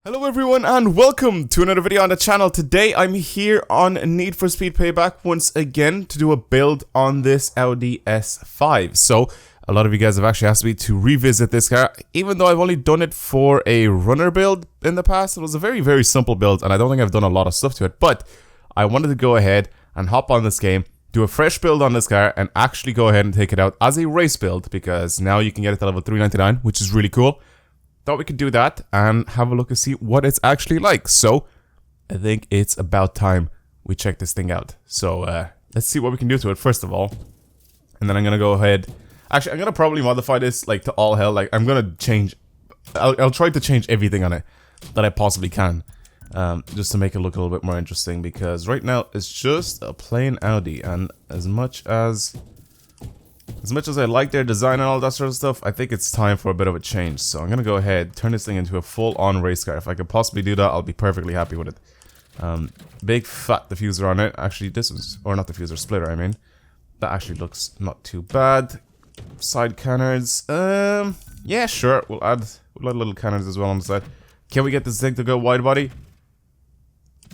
Hello everyone and welcome to another video on the channel. Today I'm here on Need for Speed Payback once again to do a build on this Audi S5. So a lot of you guys have actually asked me to revisit this car, even though I've only done it for a runner build in the past. It was a very simple build and I don't think I've done a lot of stuff to it, but I wanted to go ahead and hop on this game, do a fresh build on this car and actually go ahead and take it out as a race build, because now you can get it to level 399, which is really cool. Thought we could do that and have a look and see what it's actually like. So I think it's about time we check this thing out. So let's see what we can do to it first of all, and then I'm gonna go ahead. Actually, I'm gonna probably modify this like to all hell. Like I'm gonna change. I'll try to change everything on it that I possibly can, just to make it look a little bit more interesting. Because right now it's just a plain Audi, and as much as I like their design and all that sort of stuff, I think it's time for a bit of a change. So I'm gonna go ahead, turn this thing into a full-on race car. If I could possibly do that, I'll be perfectly happy with it. Big fat diffuser on it. Actually, this was, or not diffuser, splitter, I mean. That actually looks not too bad. Side cannons. Yeah, sure. We'll add little cannons as well on the side. Can we get this thing to go wide body?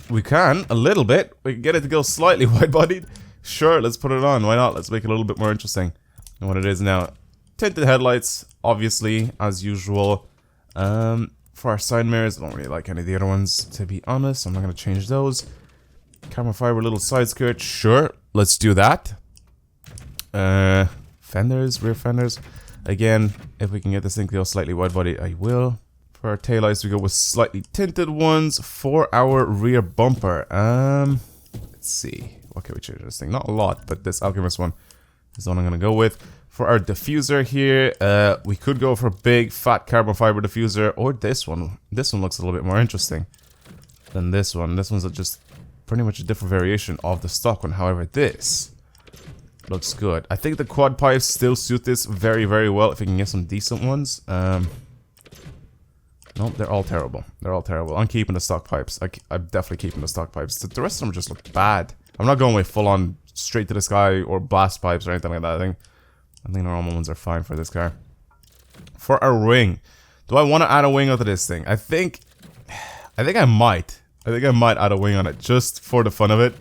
We can, a little bit. We can get it to go slightly wide bodied. Sure, let's put it on. Why not? Let's make it a little bit more interesting than what it is now. Tinted headlights, obviously, as usual. For our side mirrors, I don't really like any of the other ones, to be honest. I'm not going to change those. Carbon fiber little side skirt, sure. Let's do that. Fenders, rear fenders. Again, if we can get this thing to go slightly wide body, I will. For our taillights, we go with slightly tinted ones. For our rear bumper, let's see. What can we change this thing? Not a lot, but this Alchemist one is the one I'm going to go with. For our diffuser here, we could go for a big fat carbon fiber diffuser, or this one. This one looks a little bit more interesting than this one. This one's just pretty much a different variation of the stock one. However, this looks good. I think the quad pipes still suit this very well if we can get some decent ones. No, they're all terrible. They're all terrible. I'm keeping the stock pipes. I'm definitely keeping the stock pipes. The rest of them just look bad. I'm not going with full-on straight to the sky or blast pipes or anything like that. I think normal ones are fine for this car. For our wing, do I want to add a wing onto this thing? I think I might. I think I might add a wing on it just for the fun of it.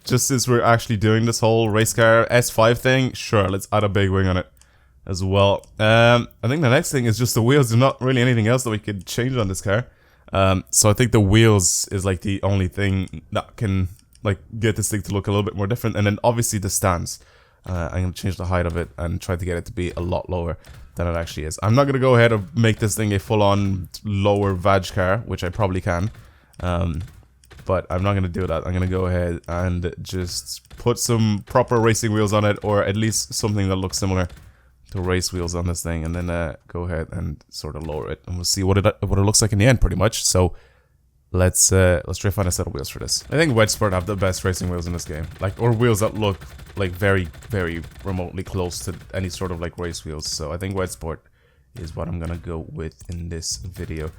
Just since we're actually doing this whole race car S5 thing, sure, let's add a big wing on it as well. I think the next thing is just the wheels. There's not really anything else that we could change on this car. So I think the wheels is like the only thing that can like get this thing to look a little bit more different. And then obviously the stands. I'm going to change the height of it and try to get it to be a lot lower than it actually is. I'm not going to go ahead and make this thing a full-on lower vag car, which I probably can. But I'm not going to do that. I'm going to go ahead and just put some proper racing wheels on it, or at least something that looks similar to race wheels on this thing, and then go ahead and sort of lower it, and we'll see what it looks like in the end, pretty much. So let's try to find a set of wheels for this. I think Wedge Sport have the best racing wheels in this game, like, or wheels that look like very remotely close to any sort of like race wheels. So I think Wedge Sport is what I'm gonna go with in this video.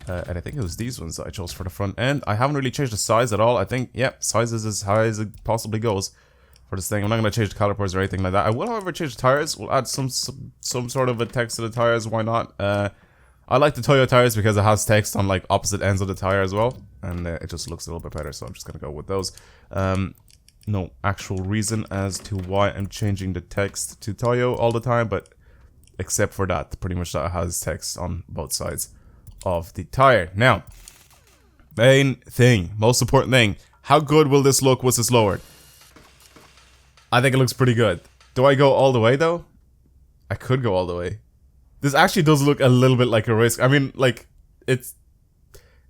And I think it was these ones that I chose for the front end. I haven't really changed the size at all. I think, yeah, size is as high as it possibly goes for this thing. I'm not going to change the calipers or anything like that. I will, however, change the tires. We'll add some sort of a text to the tires. Why not? I like the Toyo tires because it has text on like opposite ends of the tire as well. And it just looks a little bit better. So I'm just going to go with those. No actual reason as to why I'm changing the text to Toyo all the time. But except for that, pretty much that has text on both sides of the tire. Now, main thing, most important thing, how good will this look once it's lowered? I think it looks pretty good. Do I go all the way though? I could go all the way. This actually does look a little bit like a race. I mean, like, it's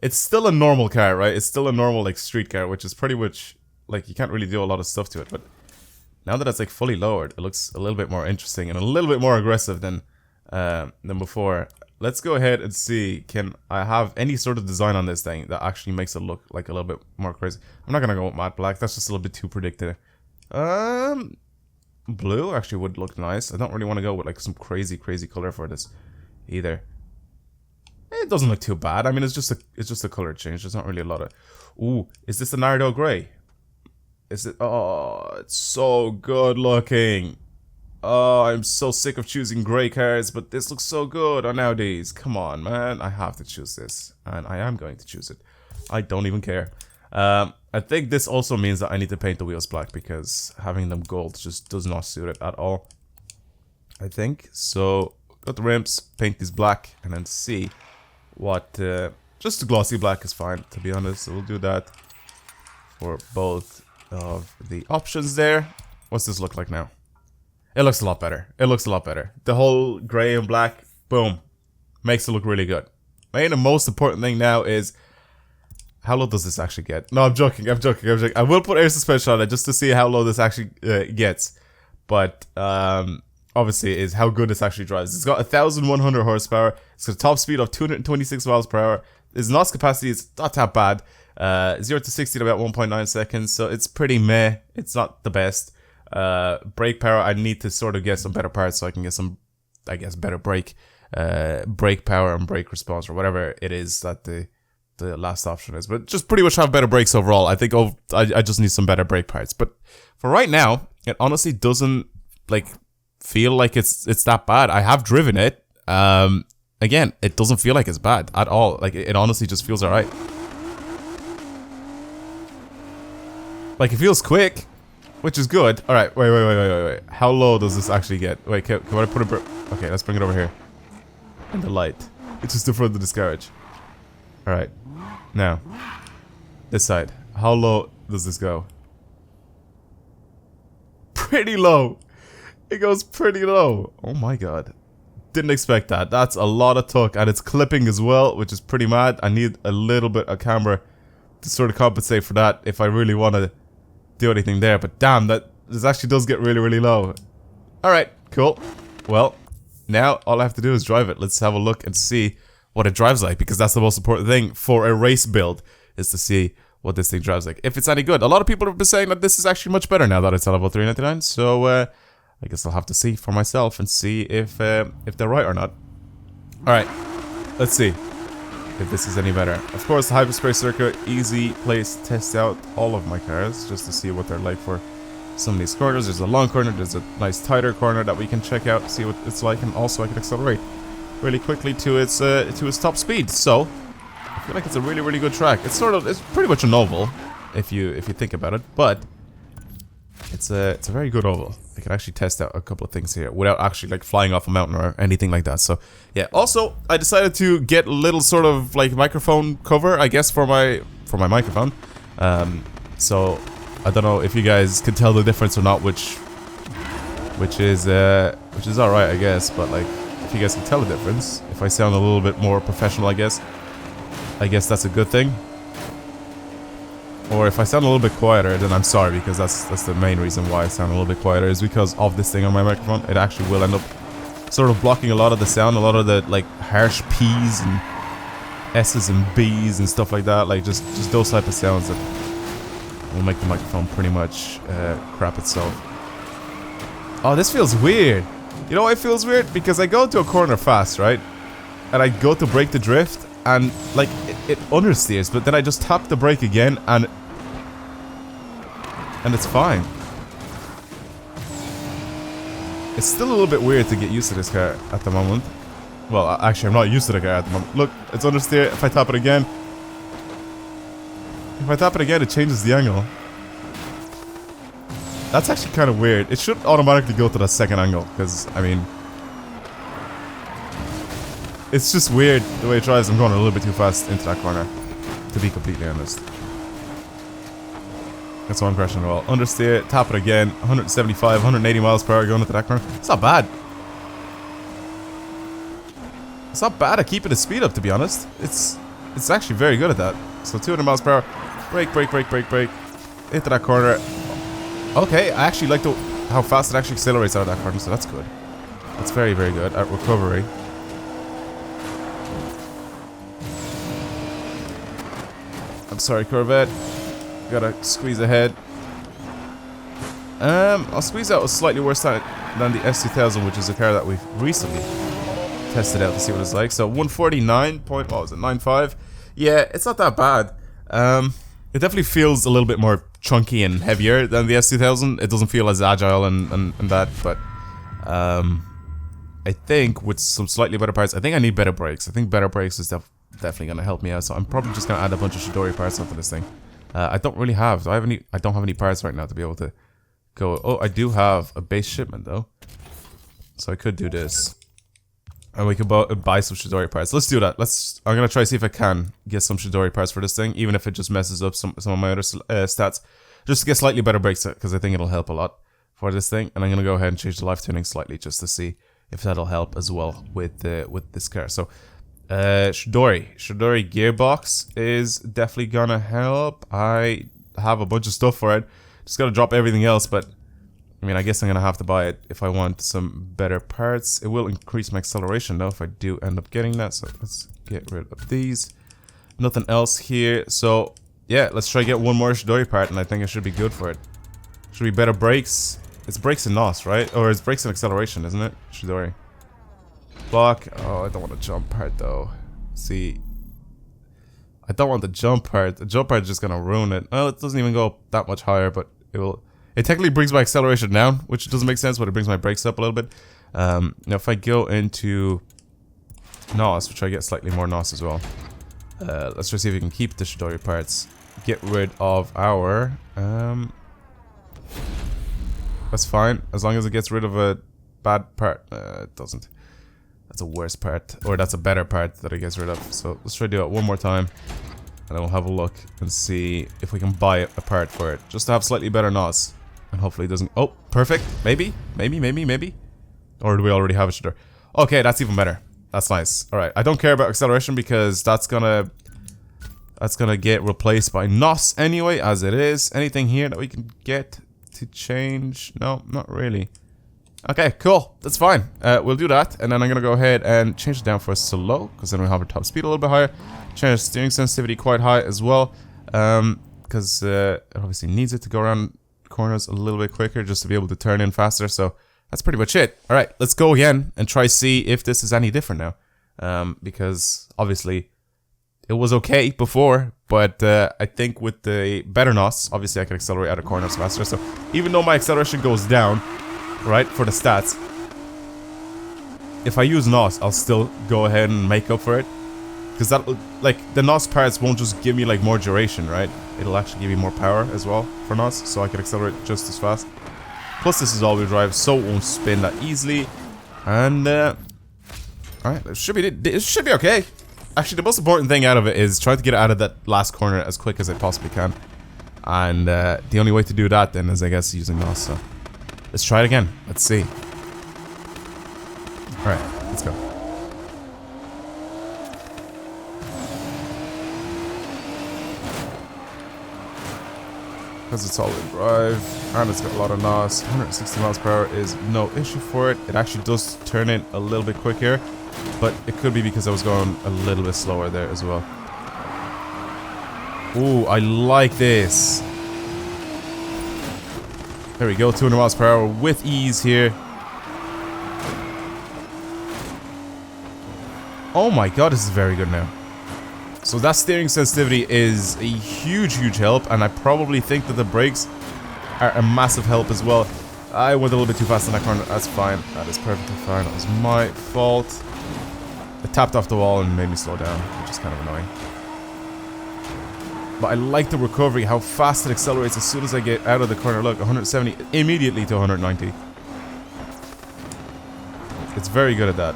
still a normal car, right? It's still a normal like street car, which is pretty much like you can't really do a lot of stuff to it. But now that it's like fully lowered, it looks a little bit more interesting and a little bit more aggressive than before. Let's go ahead and see, can I have any sort of design on this thing that actually makes it look like a little bit more crazy? I'm not going to go with matte black. That's just a little bit too predictive. Blue actually would look nice. I don't really want to go with like some crazy color for this either. It doesn't look too bad. I mean, it's just a color change. There's not really a lot of... Ooh, is this the Nardo Gray? Is it... Oh, it's so good looking. Oh, I'm so sick of choosing grey cars, but this looks so good on AUDIs. Come on, man. I have to choose this. And I am going to choose it. I don't even care. I think this also means that I need to paint the wheels black because having them gold just does not suit it at all. I think. So, got the rims, paint these black, and then see what... just a glossy black is fine, to be honest. So we'll do that for both of the options there. What's this look like now? It looks a lot better. It looks a lot better. The whole grey and black, boom, makes it look really good. I think the most important thing now is how low does this actually get? No, I'm joking. I will put air suspension on it just to see how low this actually gets. But obviously is how good this actually drives. It's got 1,100 horsepower. It's got a top speed of 226 miles per hour. Its NOS capacity is not that bad. 0 to 60 in about 1.9 seconds. So it's pretty meh. It's not the best. Brake power, I need to sort of get some better parts so I can get some, I guess, better brake power and brake response or whatever it is that the last option is. But just pretty much have better brakes overall. I think I just need some better brake parts. But for right now, it honestly doesn't like feel like it's that bad. I have driven it. Again, it doesn't feel like it's bad at all. Like it honestly just feels alright. Like it feels quick. Which is good. Alright, wait. How low does this actually get? Wait, can I put a... Okay, let's bring it over here. And the light. It's just in front of this garage. Alright. Now. This side. How low does this go? Pretty low. It goes pretty low. Oh my god. Didn't expect that. That's a lot of torque. And it's clipping as well, which is pretty mad. I need a little bit of camber to sort of compensate for that if I really want to do anything there, but damn, this actually does get really, really low. Alright, cool. Well, now all I have to do is drive it. Let's have a look and see what it drives like, because that's the most important thing for a race build, is to see what this thing drives like. If it's any good. A lot of people have been saying that this is actually much better now that it's at about $399, so I guess I'll have to see for myself and see if they're right or not. Alright, let's see if this is any better. Of course, the hyperspace circuit, easy place to test out all of my cars, just to see what they're like for some of these corners. There's a long corner, there's a nice tighter corner that we can check out, see what it's like, and also I can accelerate really quickly to its top speed. So, I feel like it's a really, really good track. It's pretty much an oval, if you think about it, but it's a very good oval. I can actually test out a couple of things here without actually like flying off a mountain or anything like that. So yeah. Also, I decided to get a little sort of like microphone cover, I guess, for my microphone. So I don't know if you guys can tell the difference or not, which is all right, I guess. But like, if you guys can tell the difference, if I sound a little bit more professional, I guess that's a good thing. Or if I sound a little bit quieter, then I'm sorry, because that's the main reason why I sound a little bit quieter, is because of this thing on my microphone. It actually will end up sort of blocking a lot of the sound, a lot of the like harsh P's and S's and B's and stuff like that, like just those type of sounds that will make the microphone pretty much crap itself. Oh, this feels weird. You know why it feels weird? Because I go into a corner fast, right? And I go to brake the drift, and like it understeers, but then I just tap the brake again, and it's fine. It's still a little bit weird to get used to this car at the moment. Well, actually, I'm not used to the car at the moment. Look, it's understeer. If I tap it again, it changes the angle. That's actually kind of weird. It should automatically go to the second angle, because I mean, it's just weird the way it drives. I'm going a little bit too fast into that corner, to be completely honest. That's why I'm crashing the wall. Understeer, tap it again. 175, 180 miles per hour going into that corner. It's not bad. It's not bad at keeping the speed up, to be honest. It's actually very good at that. So 200 miles per hour. Brake. Into that corner. Okay, I actually like how fast it actually accelerates out of that corner, so that's good. That's very, very good at recovery. I'm sorry, Corvette. Gotta squeeze ahead. I'll squeeze out a slightly worse time than the S2000, which is a car that we've recently tested out to see what it's like. So 149.95. Yeah, it's not that bad. It definitely feels a little bit more chunky and heavier than the S2000. It doesn't feel as agile and that, but I think with some slightly better parts, I think I need better brakes. I think better brakes is definitely gonna help me out. So I'm probably just gonna add a bunch of Chidori parts onto this thing. I don't really have. Do I have any? I don't have any parts right now to be able to go. Oh, I do have a base shipment though, so I could do this, and we could buy some Chidori parts. Let's do that. I'm gonna try to see if I can get some Chidori parts for this thing, even if it just messes up some of my other stats, just to get slightly better brakes because I think it'll help a lot for this thing. And I'm gonna go ahead and change the life tuning slightly just to see if that'll help as well with this car. So Chidori gearbox is definitely gonna help. I have a bunch of stuff for it, just gotta drop everything else, but I mean, I guess I'm gonna have to buy it if I want some better parts. It will increase my acceleration though if I do end up getting that, so let's get rid of these. Nothing else here, so yeah, let's try to get one more Chidori part and I think I should be good for it. Should be better brakes. It's brakes and NOS, right? Or it's brakes and acceleration, isn't it? Chidori. Block. Oh, I don't want the jump part though. See, I don't want the jump part. The jump part is just gonna ruin it. Well, it doesn't even go that much higher, but it will. It technically brings my acceleration down, which doesn't make sense, but it brings my brakes up a little bit. Now, if I go into NOS, which I get slightly more NOS as well. Let's just see if we can keep the Chidori parts. Get rid of our. That's fine, as long as it gets rid of a bad part. It doesn't. That's a worse part, or that's a better part that it gets rid of. So let's try to do it one more time, and then we'll have a look and see if we can buy a part for it, just to have slightly better NOS, and hopefully it doesn't. Oh, perfect. Maybe. Or do we already have a Chidori? Okay, that's even better. That's nice. All right, I don't care about acceleration because that's gonna get replaced by NOS anyway, as it is. Anything here that we can get to change? No, not really. Okay, cool. That's fine. We'll do that, and then I'm gonna go ahead and change it down for slow, because then we'll have our top speed a little bit higher. Change steering sensitivity quite high as well, because it obviously needs it to go around corners a little bit quicker, just to be able to turn in faster. So that's pretty much it. All right, let's go again and try see if this is any different now, because obviously it was okay before, but I think with the better NOS, obviously I can accelerate out of corners faster. So even though my acceleration goes down, right, for the stats, if I use NOS, I'll still go ahead and make up for it, because that, like, the NOS parts won't just give me like more duration, right? It'll actually give me more power as well for NOS, so I can accelerate just as fast. Plus, this is all-wheel drive, so it won't spin that easily. And all right, it should be okay. Actually, the most important thing out of it is trying to get out of that last corner as quick as I possibly can. And the only way to do that then is, I guess, using NOS. So let's try it again. Let's see. Alright, let's go. Because it's all-wheel drive, and it's got a lot of NOS. 160 miles per hour is no issue for it. It actually does turn in a little bit quicker, but it could be because I was going a little bit slower there as well. Ooh, I like this. There we go, 200 miles per hour with ease here. Oh my god, this is very good now. So that steering sensitivity is a huge help, and I probably think that the brakes are a massive help as well. I went a little bit too fast in that corner. That's fine. That is perfectly fine. That was my fault. It tapped off the wall and made me slow down, which is kind of annoying. But I like the recovery, how fast it accelerates as soon as I get out of the corner. Look, 170 immediately to 190. It's very good at that.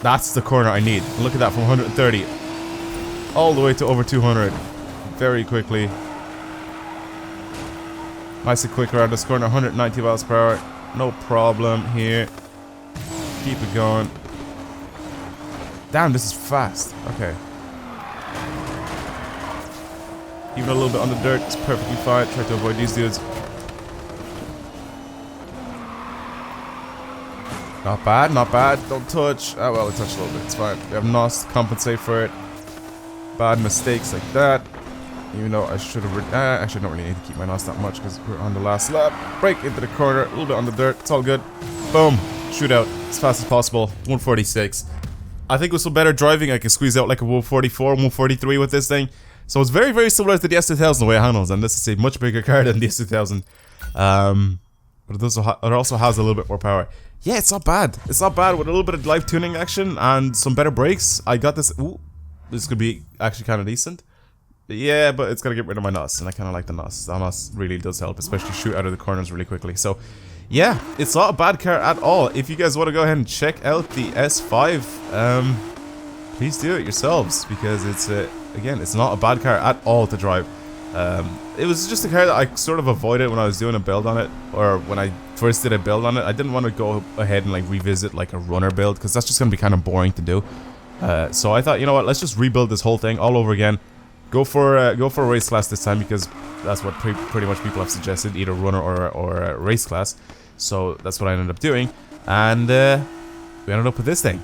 That's the corner I need. Look at that, from 130 all the way to over 200 very quickly. Nice and quick around this corner. 190 miles per hour, no problem here. Keep it going. Damn, this is fast. Okay. Even a little bit on the dirt is perfectly fine. Try to avoid these dudes. Not bad, not bad. Don't touch. Oh, well, I touched a little bit. It's fine. We have NOS to compensate for it. Bad mistakes like that. Even though I should have... actually, I don't really need to keep my NOS that much because we're on the last lap. Break into the corner. A little bit on the dirt. It's all good. Boom. Shootout. As fast as possible. 146. I think with some better driving, I can squeeze out like a 144, 143 with this thing. So it's very, very similar to the S2000 the way it handles. And this is a much bigger car than the S2000. but it also has a little bit more power. Yeah, it's not bad. It's not bad with a little bit of live tuning action and some better brakes. I got this. Ooh, this could be actually kind of decent. Yeah, but it's gonna get rid of my NOS, and I kind of like the NOS. The NOS really does help, especially shoot out of the corners really quickly. So, yeah, it's not a bad car at all. If you guys want to go ahead and check out the S5, please do it yourselves, because it's again, it's not a bad car at all to drive. It was just a car that I sort of avoided when I was doing a build on it, or when I first did a build on it. I didn't want to go ahead and like revisit like a runner build, because that's just gonna be kind of boring to do. So I thought, you know what, let's just rebuild this whole thing all over again. Go for a race class this time, because that's what pretty much people have suggested, either runner or a race class. So that's what I ended up doing, and we ended up with this thing.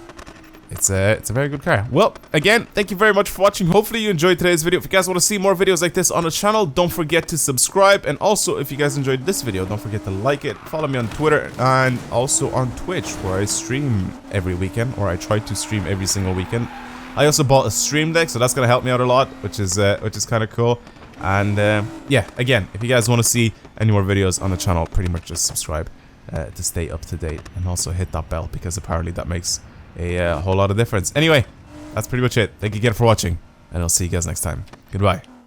It's a very good car. Well, again, thank you very much for watching. Hopefully you enjoyed today's video. If you guys want to see more videos like this on the channel, don't forget to subscribe. And also, if you guys enjoyed this video, don't forget to like it. Follow me on Twitter and also on Twitch, where I stream every weekend, or I try to stream every single weekend. I also bought a stream deck, so that's gonna help me out a lot, which is kind of cool. And yeah, again, if you guys want to see any more videos on the channel, pretty much just subscribe to stay up to date, and also hit that bell, because apparently that makes a whole lot of difference. Anyway, that's pretty much it. Thank you again for watching, and I'll see you guys next time. Goodbye.